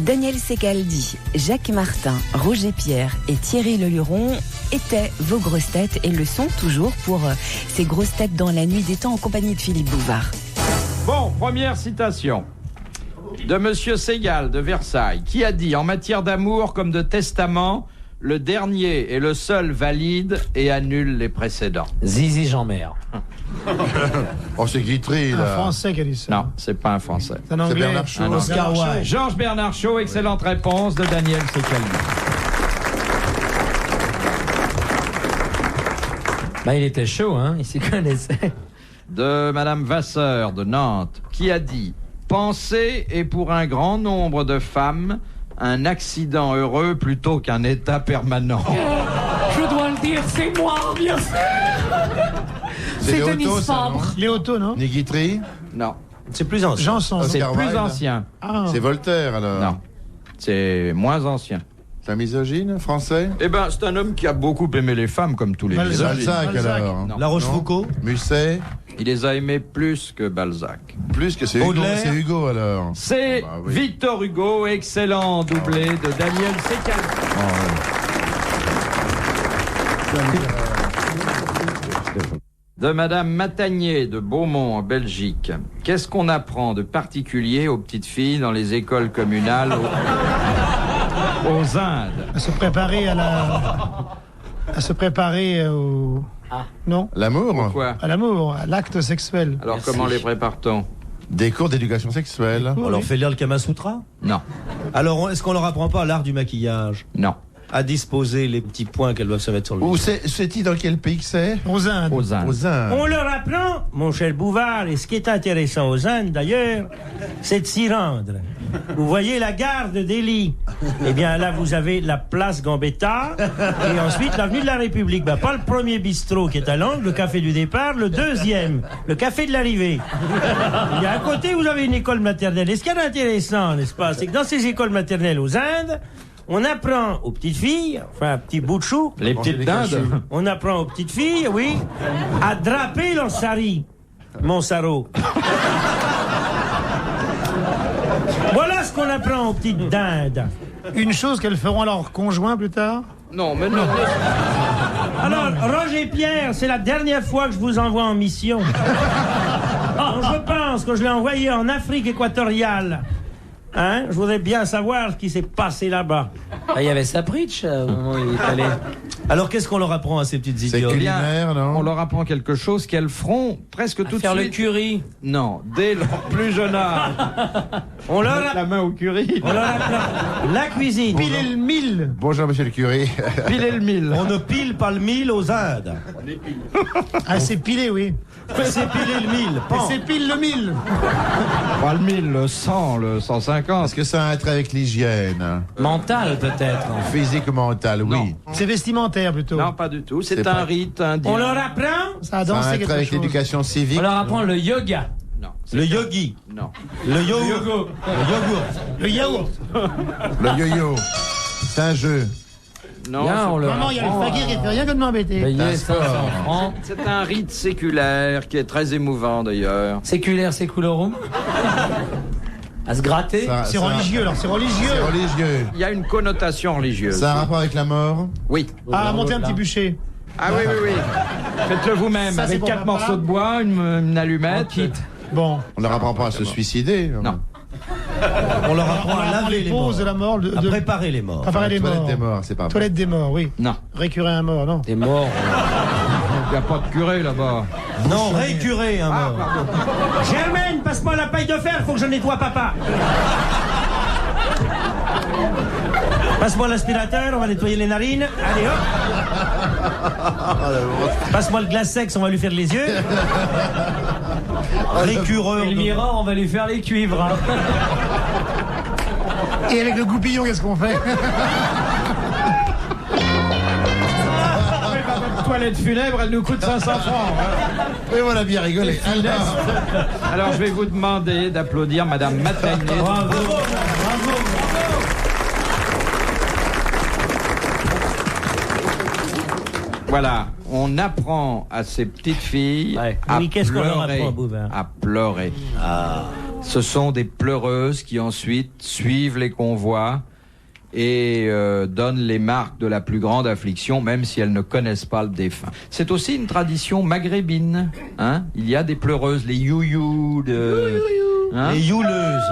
Daniel Secaldi, Jacques Martin, Roger Pierre et Thierry Leluron étaient vos grosses têtes et le sont toujours pour ces grosses têtes dans la nuit des temps en compagnie de Philippe Bouvard. Bon, première citation de Monsieur Segal de Versailles, qui a dit: en matière d'amour comme de testament, le dernier est le seul valide et annule les précédents. Zizi Jean-Mer. Oh, c'est Guitry, là. Un Français qui a dit ça. Non, c'est pas un Français. C'est un Anglais. Bernard Shaw. Oscar Wilde. Georges Bernard Shaw, excellente réponse de Daniel Secaldi. Bah, il était chaud, hein, il s'y connaissait. De Madame Vasseur de Nantes, qui a dit: penser est pour un grand nombre de femmes un accident heureux plutôt qu'un état permanent. Je dois le dire, c'est moi, bien sûr. C'est Léoto, ça, non? Léoto, non? Ni Guitry? Non, C'est plus ancien. Janson. c'est Oscar plus Wilde. ancien. Ah. C'est Voltaire, alors. Non, c'est moins ancien. C'est un misogyne, français? Eh ben, c'est un homme qui a beaucoup aimé les femmes, comme tous les Balzac. misogynes. Balzac, Balzac. alors. Non. La Rochefoucauld. Musset? Il les a aimés plus que Balzac. Plus que c'est Hugo, Baudelaire. c'est Hugo, alors. C'est Bah oui. Victor Hugo, excellent doublé de Daniel Secaldi. De Madame Matagnier de Beaumont en Belgique. Qu'est-ce qu'on apprend de particulier aux petites filles dans les écoles communales aux Indes? À se préparer à se préparer au... Non, L'amour? Pourquoi? à l'amour, à l'acte sexuel. Alors Merci. comment les prépare-t-on? Des cours d'éducation sexuelle? On leur fait lire le Kama Sutra. Non, Alors, est-ce qu'on leur apprend pas l'art du maquillage? non. À disposer les petits points qu'elles doivent se mettre sur le Où visage. c'est-il dans quel pays que c'est? Aux Indes. Aux Indes. Aux Indes. On leur apprend, mon cher Bouvard, et ce qui est intéressant aux Indes d'ailleurs, c'est de s'y rendre. Vous voyez la gare de Delhi. Eh bien là, vous avez la place Gambetta et ensuite l'avenue de la République. Ben, pas le premier bistrot qui est à l'angle, le café du départ, le deuxième, le café de l'arrivée. Et à côté, vous avez une école maternelle. Et ce qui est intéressant, n'est-ce pas, c'est que dans ces écoles maternelles aux Indes, on apprend aux petites filles, enfin un petit bout de chou, Les petites dindes. on apprend aux petites filles, oui, à draper leur sari. Mon sarrau. Voilà ce qu'on apprend aux petites dindes. Une chose qu'elles feront à leur conjoint plus tard. Non, mais non. Alors, Roger Pierre, c'est la dernière fois que je vous envoie en mission. Alors, je pense que je l'ai envoyé en Afrique équatoriale. Hein? Je voudrais bien savoir ce qui s'est passé là-bas. Ah, il y avait sa pritch au moment où il est allé. Alors, qu'est-ce qu'on leur apprend à ces petites C'est idiotes? culinaire, non? On leur apprend quelque chose qu'elles feront presque tout de Faire le suite. curry. Non, dès leur plus jeune âge. On leur Mettre la main au curry. On leur apprend la cuisine. Piler le mille. Bonjour, monsieur le curé. Piler le mille. On ne pile pas le mille aux Indes. Ah, c'est pilé, oui. C'est piler le mille. Et c'est pile le mille. Pas le 1000, le 100, le 150. Est-ce que ça a un trait avec l'hygiène? Mental, peut-être. Physique ou mental, oui. Non. C'est vestimentaire plutôt. Non, pas du tout. C'est C'est un pas- rite indien. On leur apprend Ça a Ça a dansé un trait quelque avec chose. l'éducation civique? On leur apprend le yoga. Non. Le yogi. Non. Le yogourt. Le yogourt. Le yaourt. Le yo-yo. C'est un jeu. Non. Bien, on leur Maman, il y a le apprend, fakir qui fait rien que de m'embêter. payer sport. 500 francs. C'est un rite séculaire qui est très émouvant d'ailleurs. Séculaire, séculorum. À se gratter. Ça- C'est ça- religieux, alors c'est religieux. C'est religieux. Il y a une connotation religieuse. Ça a un rapport avec la mort? Oui. Ah, monter un petit bûcher. Ah oui, oui, oui. Faites-le vous-même Ça, c'est avec pour 4 papa. morceaux de bois, une allumette. Bon. On leur apprend pas à se suicider? Non. On leur apprend à laver les morts. poses de la mort. À préparer les morts. Préparer les Toilette morts. des morts, c'est pas Toilette des morts, oui. Non. Récurer un mort, non. Des morts. Il n'y a pas de curé là-bas. Non, récurer un mort. Germaine, passe-moi la paille de fer, faut que je nettoie papa. Passe-moi l'aspirateur, on va nettoyer les narines. Allez hop. Passe-moi le glace-sex, on va lui faire les yeux. Récureur. Et le mirror, on va lui faire les cuivres. Hein. Et avec le goupillon, qu'est-ce qu'on fait? Toilette funèbre, elle nous coûte 500 francs. Hein. Et voilà, bien rigolé. Alors je vais vous demander d'applaudir Madame Matagnier. Bravo. Voilà, on apprend à ces petites filles Ouais. à Oui, qu'est-ce qu'on leur pleurer. apprend, Bouvard? À pleurer. Ce sont des pleureuses qui ensuite suivent les convois et donnent les marques de la plus grande affliction, même si elles ne connaissent pas le défunt. C'est aussi une tradition maghrébine. Hein, il y a des pleureuses, les youyou, hein, Les youleuses.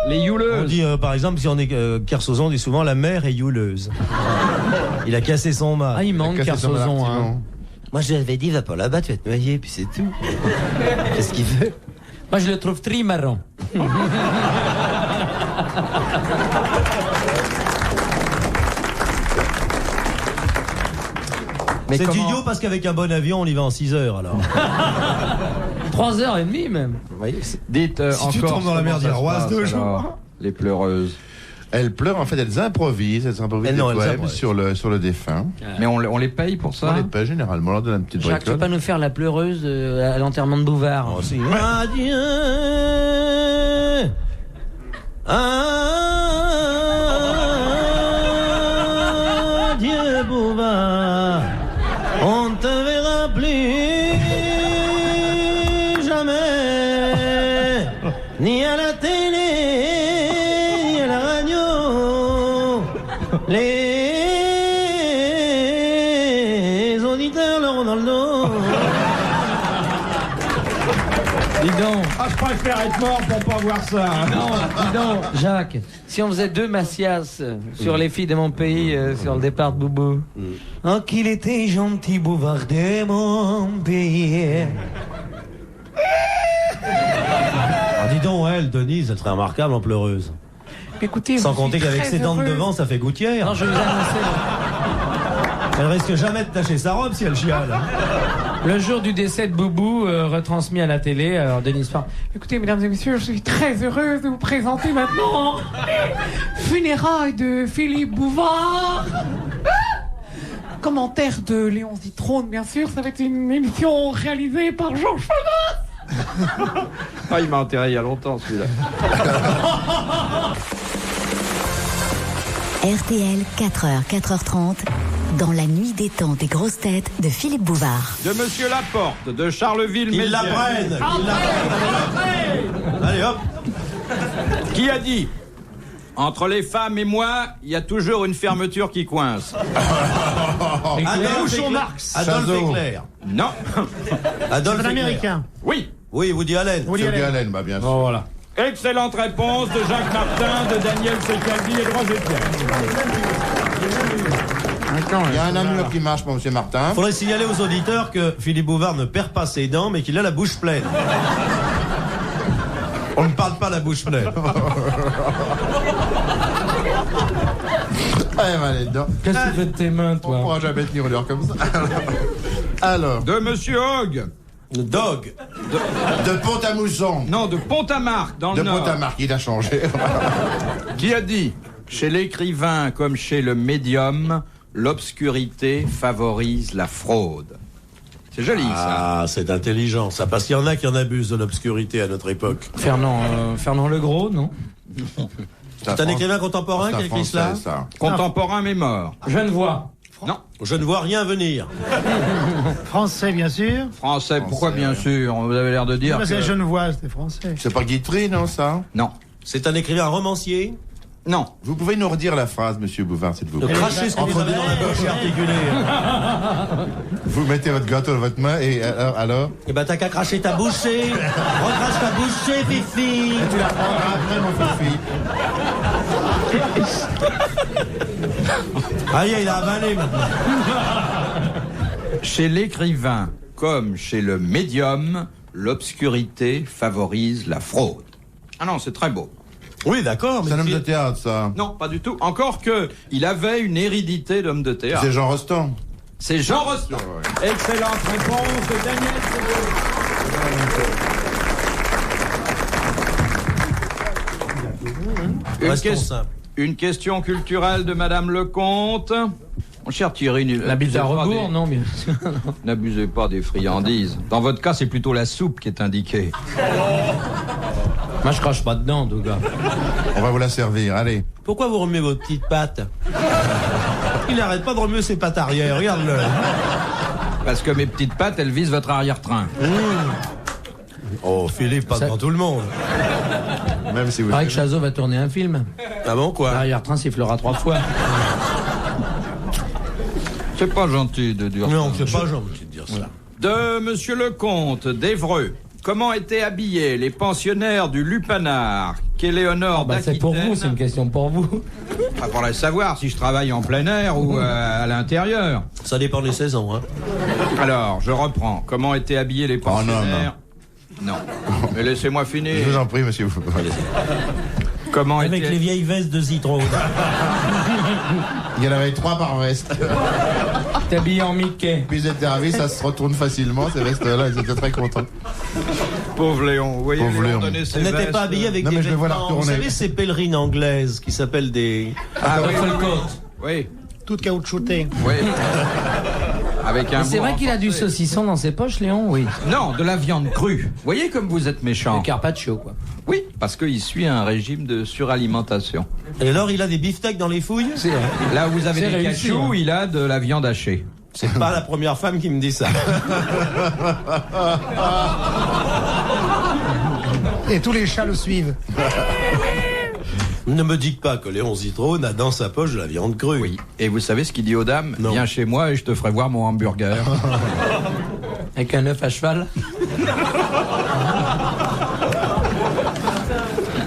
les On youleuses. dit, par exemple, si on est Kersozon, on dit souvent la mère est youleuse. Il a cassé son mât. Ah, il manque Cassé son Kersozon, hein. artisan. Moi, je lui avais dit, va pas là-bas, tu vas te noyer, puis c'est tout. Qu'est-ce qu'il veut? Moi, je le trouve très marrant. Mais C'est comment- idiot parce qu'avec un bon avion, on y va en 6 heures, alors. 3h30 même. Vous voyez, Dites Si tu encore tombes dans la comment mer ça se d'Iroise passe, 2 jours. alors, les pleureuses. Elles pleurent, en fait, elles improvisent Mais des non, elles poèmes improvisent. sur le défunt. Mais on les paye pour ça. On les paie généralement, on leur donne une petite Jacques, tu veux bricole. pas nous faire la pleureuse à l'enterrement de Bouvard? Oh, si. Adieu. Adieu, Bouvard. On te verra plus jamais, ni à la télé, ni à la radio. Les auditeurs l'auront dans le dos. Dis donc. Ah, je préfère être mort pour pas voir ça. Non, dis donc, Jacques, si on faisait 2 Massias sur les filles de mon pays, sur le départ de Boubou. Oh, qu'il était gentil, Bouvard de mon pays. Ah, dis donc, elle, Denise, elle serait remarquable en pleureuse. Écoutez, Sans je compter suis qu'avec très ses dents de heureuse. devant, ça fait gouttière. Non, je vais vous annoncer. Elle risque jamais de tacher sa robe si elle chiale. Le jour du décès de Boubou, retransmis à la télé, alors Denise parle. Écoutez, mesdames et messieurs, je suis très heureuse de vous présenter maintenant les funérailles de Philippe Bouvard. Commentaire de Léon Zitrone, bien sûr. Ça va être une émission réalisée par Georges Fenech. Ah, il m'a enterré il y a longtemps celui-là. RTL, 4h, 4h30, dans la nuit des temps des grosses têtes de Philippe Bouvard. De Monsieur Laporte, de Charleville. Ils Mézières. l'apprennent. Allez, hop. Qui a dit: entre les femmes et moi, il y a toujours une fermeture qui coince. Adolphe Bouchon Éclair. Marx. Adolphe Chazot. Éclair. Non. Adolphe C'est un Éclair. américain. Oui. Oui, Woody Allen. Woody Woody Allen. Allen, bah bien sûr. Bon, voilà. Excellente réponse de Jacques Martin, de Daniel Secaldi et de Roger Pierre. Il y a un amour qui marche pour M. Martin. Il faudrait signaler aux auditeurs que Philippe Bouvard ne perd pas ses dents, mais qu'il a la bouche pleine. On ne parle pas la bouche pleine. Allez, va aller dedans. Qu'est-ce que tu fais de tes mains, On toi? pourra jamais tenir une heure comme ça. Alors, De Monsieur Hogg. Dog. de Pont-à-Mousson. Non, de Pont-à-Marc, dans De le Nord. Pont-à-Marc, il a changé. Qui a dit: chez l'écrivain comme chez le médium, l'obscurité favorise la fraude. C'est joli, ça. Ah, c'est intelligent, ça, parce qu'il y en a qui en abusent de l'obscurité à notre époque. Fernand Legros, non? C'est un écrivain contemporain qui a écrit cela. ça. Contemporain mais mort. Genevois. Non. Je ne vois rien venir. Français, bien sûr. Français, pourquoi bien sûr? Vous avez l'air de dire Parce que... que Genevois, c'était français. C'est pas Guitry, non, ça? Non. C'est un écrivain romancier. Non. Vous pouvez nous redire la phrase, Monsieur Bouvard, s'il vous De plaît. cracher ce que vous avez dans la bouche et articuler. Vous mettez votre gâteau dans votre main et alors Eh ben, t'as qu'à cracher ta bouchée. Recrache ta bouchée, Fifi. tu la prendras après, mon fifi. Aïe, il a avalé maintenant. Chez l'écrivain comme chez le médium, l'obscurité favorise la fraude. Ah non, c'est très beau. Oui, d'accord. C'est un homme mais de théâtre, ça. Non, pas du tout. Encore que il avait une hérédité d'homme de théâtre. C'est Jean Rostand. C'est Jean Rostand. Excellente réponse de Daniel Seguin. Restons simples. Une question culturelle de Madame Lecomte. Mon cher Thierry, La bite à rebours, non, bien sûr. n'abusez pas des friandises. Dans votre cas, c'est plutôt la soupe qui est indiquée. Moi, je crache pas dedans, en tout cas. On va vous la servir, allez. Pourquoi vous remuez vos petites pattes? Il n'arrête pas de remuer ses pattes arrière, regarde-le. Parce que mes petites pattes, elles visent votre arrière-train. Oh, Philippe, pas devant tout le monde. Même si Il vous. paraît que Chazot va tourner un film. Ah bon, quoi? L'arrière-train sifflera 3 fois. C'est pas gentil de dire Non, ça. c'est pas gentil de dire ça. De Monsieur Lecomte d'Évreux. Comment étaient habillés les pensionnaires du Lupanar qu'Éléonore C'est pour d'Aquitaine... vous, c'est une question pour vous. Ah, pour le savoir si je travaille en plein air ou à l'intérieur. Ça dépend des saisons, hein. Alors, je reprends. Comment étaient habillés les pensionnaires... Non. Mais laissez-moi finir. Je vous en prie, monsieur. Comment Avec étaient... les vieilles vestes de Citron. Il y en avait 3 par veste. T'es habillé en Mickey. Puis ils étaient ravis, ça se retourne facilement, ces vestes-là, ils étaient très contents. Pauvre Léon. Vous voyez, Pauvre Léon Léon. donner ses Elle n'était vestes. pas habillée avec Non, des mais je vais voir la vêtements. Vous retourner. savez, ces pèlerines anglaises qui s'appellent des... Ah oui, Rufflecoat. oui. Toute caoutchoutée. Oui. Avec un C'est bout vrai qu'il a du renforcé. saucisson dans ses poches, Léon? Oui. Non, de la viande crue. Vous voyez comme vous êtes méchant. Le carpaccio, quoi. Oui, parce qu'il suit un régime de suralimentation. Et alors, il a des beefsteaks dans les fouilles? C'est vrai. Là où vous avez C'est des réussi, cachous, hein. il a de la viande hachée. C'est pas la première femme qui me dit ça. Et tous les chats le suivent. Ne me dites pas que Léon Zitrone a dans sa poche de la viande crue. Oui. Et vous savez ce qu'il dit aux dames? Non. Viens chez moi et je te ferai voir mon hamburger. Avec un œuf à cheval.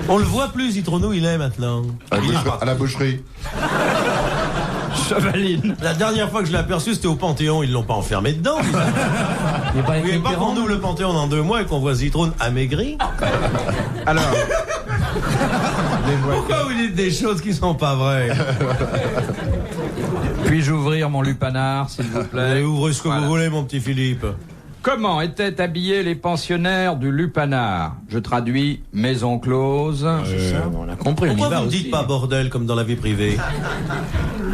On le voit plus, Zitrono, il est maintenant. À la boucherie. Chevaline. La dernière fois que je l'ai aperçu, c'était au Panthéon. Ils l'ont pas enfermé dedans. Il est pas Vous avec voyez pas Mitterrand. qu'on ouvre le Panthéon dans 2 mois et qu'on voit Zitrone amaigri? Alors, Pourquoi vous dites des choses qui sont pas vraies? puis-je ouvrir mon lupanar, s'il vous plaît? Allez, ouvrez ce que Voilà. vous voulez, mon petit Philippe. Comment étaient habillés les pensionnaires du lupanar? Je traduis maison close. On a compris, on y Pourquoi va vous ne aussi. dites pas bordel comme dans la vie privée?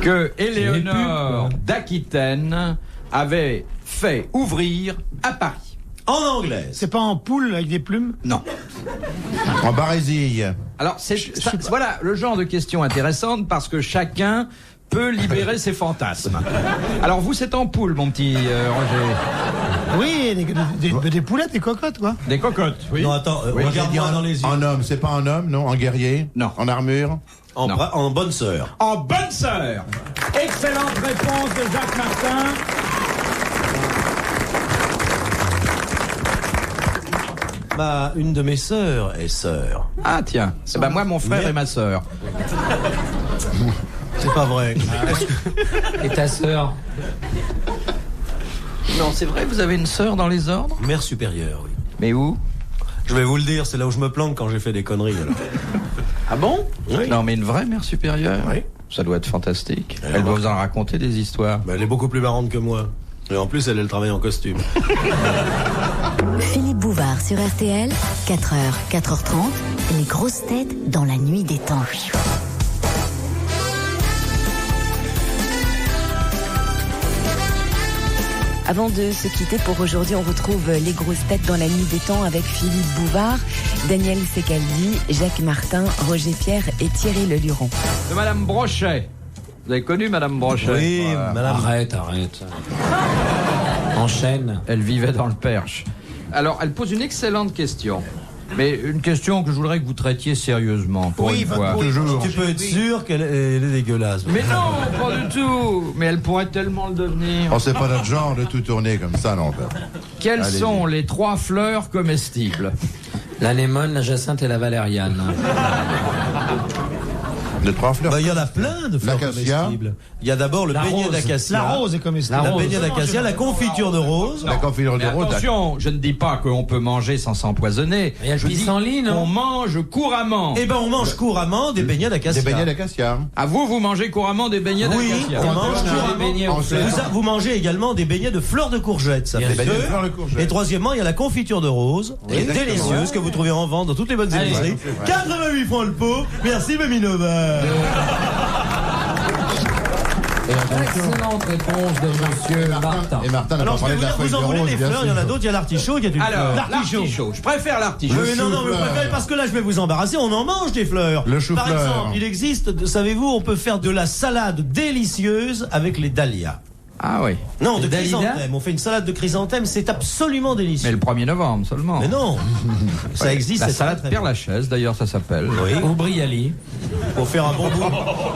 Que les Éléonore pubs, d'Aquitaine avait fait ouvrir à Paris. En anglais. C'est pas en poule avec des plumes? Non. En barésie. Alors, voilà le genre de questions intéressantes parce que chacun peut libérer ses fantasmes. Alors, vous, c'est en poule, mon petit Roger. Oui, des poulettes, des cocottes, quoi. Des cocottes, oui. Non, attends, Oui, j'ai regarde-moi dit dans les yeux. En homme, c'est pas en homme, non? En guerrier? Non. En armure? En, Non. en bonne sœur. En bonne sœur. Excellente réponse de Jacques Martin. Une de mes sœurs est sœur. Ah, tiens. Eh ben, moi, mon frère et ma sœur. C'est pas vrai. Et ta sœur? Non, c'est vrai, vous avez une sœur dans les ordres? Mère supérieure, oui. Mais où? Je vais vous le dire, c'est là où je me planque quand j'ai fait des conneries. Alors. Ah bon? Oui. Non, mais une vraie mère supérieure? Oui. Ça doit être fantastique. Alors, Elle doit vous en raconter des histoires. Elle est beaucoup plus marrante que moi. Et en plus, elle a le travail en costume. Philippe Bouvard sur RTL, 4h, 4h30, les grosses têtes dans la nuit des temps. Avant de se quitter pour aujourd'hui, on retrouve les grosses têtes dans la nuit des temps avec Philippe Bouvard, Daniel Secaldi, Jacques Martin, Roger Pierre et Thierry Leluron. De Madame Brochet. Vous avez connu Madame Brochet? Oui, madame. Arrête. Enchaîne. Elle vivait dans le Perche. Alors, elle pose une excellente question. Mais une question que je voudrais que vous traitiez sérieusement, pour une fois. Toujours. Tu peux être sûr qu'elle est dégueulasse. Mais non, pas du tout. Mais elle pourrait tellement le devenir. Oh, c'est pas notre genre de tout tourner comme ça, non. Quelles Allez-y. sont les 3 fleurs comestibles? L'anémone, la jacinthe et la valériane. Les 3 fleurs. Il y en a plein de fleurs L'acacia. comestibles. Il y a d'abord le La beignet rose. d'acacia. La rose est comestible. La rose. beignet d'acacia, la confiture de rose. La confiture de Mais rose. attention, je ne dis pas qu'on peut manger sans s'empoisonner. Il y a le Je dis pissenlit, non? qu'on mange couramment. Eh ben, on mange couramment des beignets d'acacia. Des beignets d'acacia. À vous mangez couramment des beignets Oui, d'acacia. on mange Des couramment. beignets aux fleurs. Vous mangez également des beignets de fleurs de courgettes, ça Bien fait sûr. Beignets de deux. fleurs de courgette. Et troisièmement, il y a la confiture de rose, qui est exactement. délicieuse, que vous trouvez en vente dans toutes les bonnes Allez. épiceries. Ouais, c'est vrai. 88 francs le pot. Merci, Mamie Nova. Excellente réponse de Monsieur Martin. Et Martin n'a Alors, pas je vais parlé vous de la dire, feuille vous de en voulez rose, des bien fleurs, il y en a sûr. d'autres, il y a l'artichaut, il y a une Alors, fleur. l'artichaut. Je préfère l'artichaut. Oui, non, mais chou-fleur. préférez, parce que là, je vais vous embarrasser, on en mange des fleurs. Le Par chou-fleur. exemple, il existe, savez-vous, on peut faire de la salade délicieuse avec les dahlias. Ah oui. Non, de Dalida. chrysanthème. On fait une salade de chrysanthème, c'est absolument délicieux. Mais le 1er novembre seulement. Mais non, ça existe. La c'est salade très, très Père Lachaise, d'ailleurs, ça s'appelle. bon. Oui, Ou Briali. pour faire un bon bout.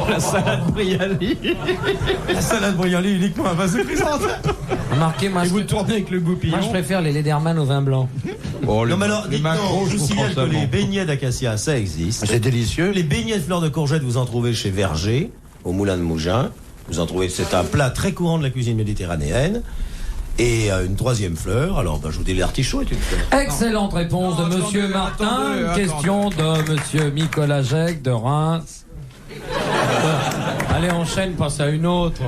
La salade Briali. La salade Briali uniquement à base de chrysanthème. Remarquez, moi, tournez avec le goupillon. moi, je préfère les Lederman au vin blanc. Oh, Non, mais alors, les dites non, macros, je vous trouve signale ça que les bon. beignets d'acacia, ça existe. C'est délicieux. Les beignets de fleurs de courgette, vous en trouvez chez Verger, au Moulin de Mougins. Vous en trouvez, c'est un plat très courant de la cuisine méditerranéenne. Et une troisième fleur, alors je vous dis l'artichaut est une fleur. Excellente réponse de Monsieur Martin. Question de Monsieur Nicolas Jacques de Reims. Allez, enchaîne, passe à une autre.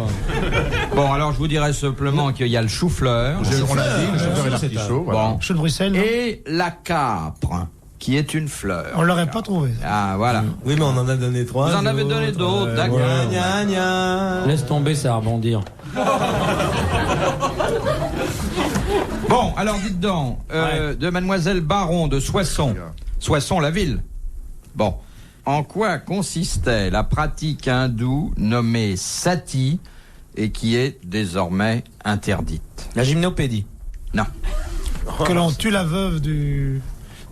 Bon, alors je vous dirais simplement qu'il y a le chou-fleur. On l'a dit, le chauffeur et c'est l'artichaut. Voilà. Bon. Chou de Bruxelles, non? Et la capre, qui est une fleur. On l'aurait pas trouvé. Ah, voilà. Oui, mais on en a donné 3. Vous en avez donné d'autres, d'accord. Gna, gna. Laisse tomber, ça va rebondir. Bon, alors dites donc, de Mademoiselle Baron de Soissons. Soissons, la ville. Bon. En quoi consistait la pratique hindoue nommée sati et qui est désormais interdite? La gymnopédie. Non. Que l'on tue la veuve du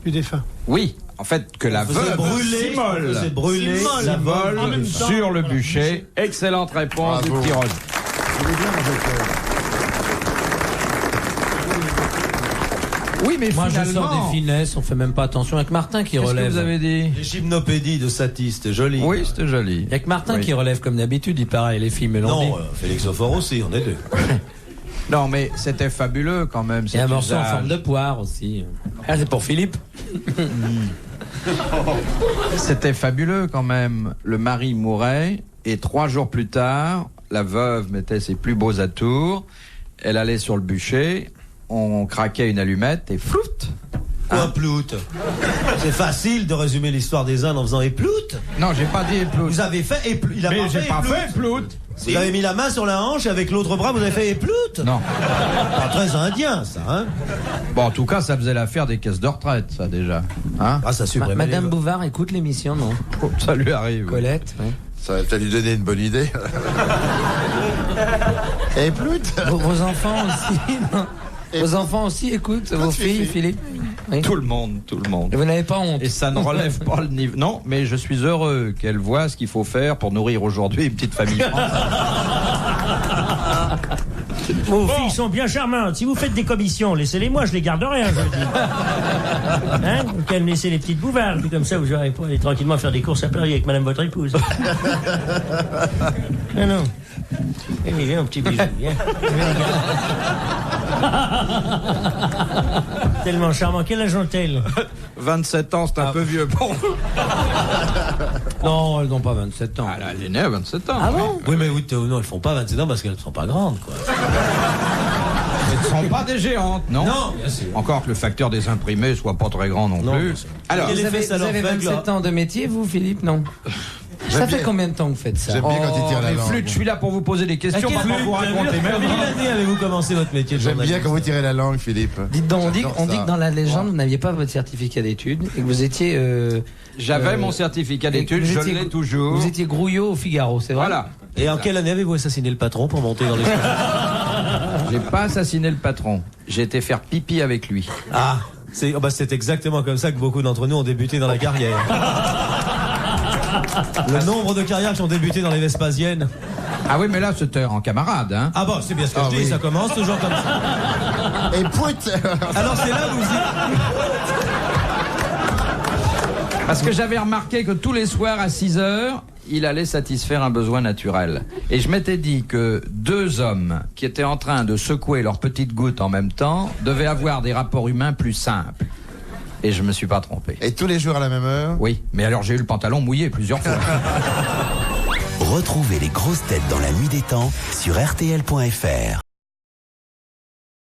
défunt. Oui, en fait, que la On faisait veuve brûler, s'immole. on faisait brûler la veuve en même temps. sur le bûcher. Excellente réponse Bravo. du petit Rose. Oui, mais Moi, je finalement... sors des finesses, on fait même pas attention. Avec Martin qui Qu'est-ce relève. que vous avez dit? Les gymnopédies de Satie, c'était joli. Oui, c'était joli. Avec Martin Oui. qui relève comme d'habitude, il paraît, les filles me l'ont dit. Non, Félix Aufort aussi, on est deux. Non, mais c'était fabuleux quand même. Et un cet morceau en usage. forme de poire aussi. Ah, c'est pour Philippe. C'était fabuleux quand même. Le mari mourait et 3 jours plus tard, la veuve mettait ses plus beaux atours. Elle allait sur le bûcher, on craquait une allumette et flout. Quoi, plout? C'est facile de résumer l'histoire des Indes en faisant éplout. Non, j'ai pas dit plout. Vous avez fait éplout. Il a Mais pas j'ai fait pas éplout. fait plout. Vous avez mis la main sur la hanche et avec l'autre bras, vous avez fait éplout. Non. Pas très indien, ça, hein? Bon, en tout cas, ça faisait l'affaire des caisses de retraite, ça déjà. Hein? Ah, ça supprime. Madame Bouvard écoute l'émission, non? Ça lui arrive. Colette. Ouais. Ça va lui donner une bonne idée. Et plout. Vos enfants aussi, non? Vos enfants aussi écoutent vos filles, Philippe? Oui. Tout le monde, tout le monde. Et vous n'avez pas honte? Et ça ne relève pas le niveau. Non, mais je suis heureux qu'elle voit ce qu'il faut faire pour nourrir aujourd'hui une petite famille française. Vos filles sont bien charmantes. Si vous faites des commissions, laissez-les moi, je les garderai, je vous dis. Hein? Vous pouvez me laisser les petites bouvardes, puis comme ça vous aurez pas aller tranquillement faire des courses à Paris avec madame votre épouse. Non, non. Eh oui, viens, mon petit bijou, viens. Tellement charmant. Quel âge ont-elles? 27 ans, c'est un peu vieux pour vous. Non, elles n'ont pas 27 ans. Ah là, elle est née à 27 ans. Ah bon? Oui, mais oui, non, elles font pas 27 ans parce qu'elles ne sont pas grandes, quoi. Elles ne sont pas des géantes, non? Non, bien sûr. Encore que le facteur des imprimés soit pas très grand non, Non, plus. bien sûr. Alors, Quel Vous effet avez, ça vous leur avez fait, 27 ans de métier, vous, Philippe? Non. Ça J'aime fait bien. combien de temps que vous faites ça? J'aime bien quand il tire la mais langue. flûte, je suis là pour vous poser des questions, pas pour vous raconter ma vie. Quelle année avez-vous commencé votre métier de J'aime bien journaliste? quand vous tirez la langue, Philippe. Dites donc, J'adore on dit ça. que dans la légende, vous n'aviez pas votre certificat d'études et que vous étiez. J'avais mon certificat d'études, vous je étiez- l'ai toujours. Vous étiez grouillot au Figaro, c'est vrai? Voilà. Et en quelle année avez-vous assassiné le patron pour monter dans les... J'ai pas assassiné le patron. J'ai été faire pipi avec lui. Ah, c'est exactement comme ça que beaucoup d'entre nous ont débuté dans la carrière. Le nombre de carrières qui ont débuté dans les Vespasiennes. Ah oui, mais là, c'était en camarade, hein. Ah bon, c'est bien ce que Ah je dis, oui. ça commence toujours comme ça. Et plout. Alors c'est là où vous dites... Parce que j'avais remarqué que tous les soirs à 6h, il allait satisfaire un besoin naturel. Et je m'étais dit que 2 hommes qui étaient en train de secouer leurs petites gouttes en même temps devaient avoir des rapports humains plus simples. Et je me suis pas trompé. Et tous les jours à la même heure. Oui, mais alors j'ai eu le pantalon mouillé plusieurs fois. Retrouvez les grosses têtes dans la nuit des temps sur RTL.fr.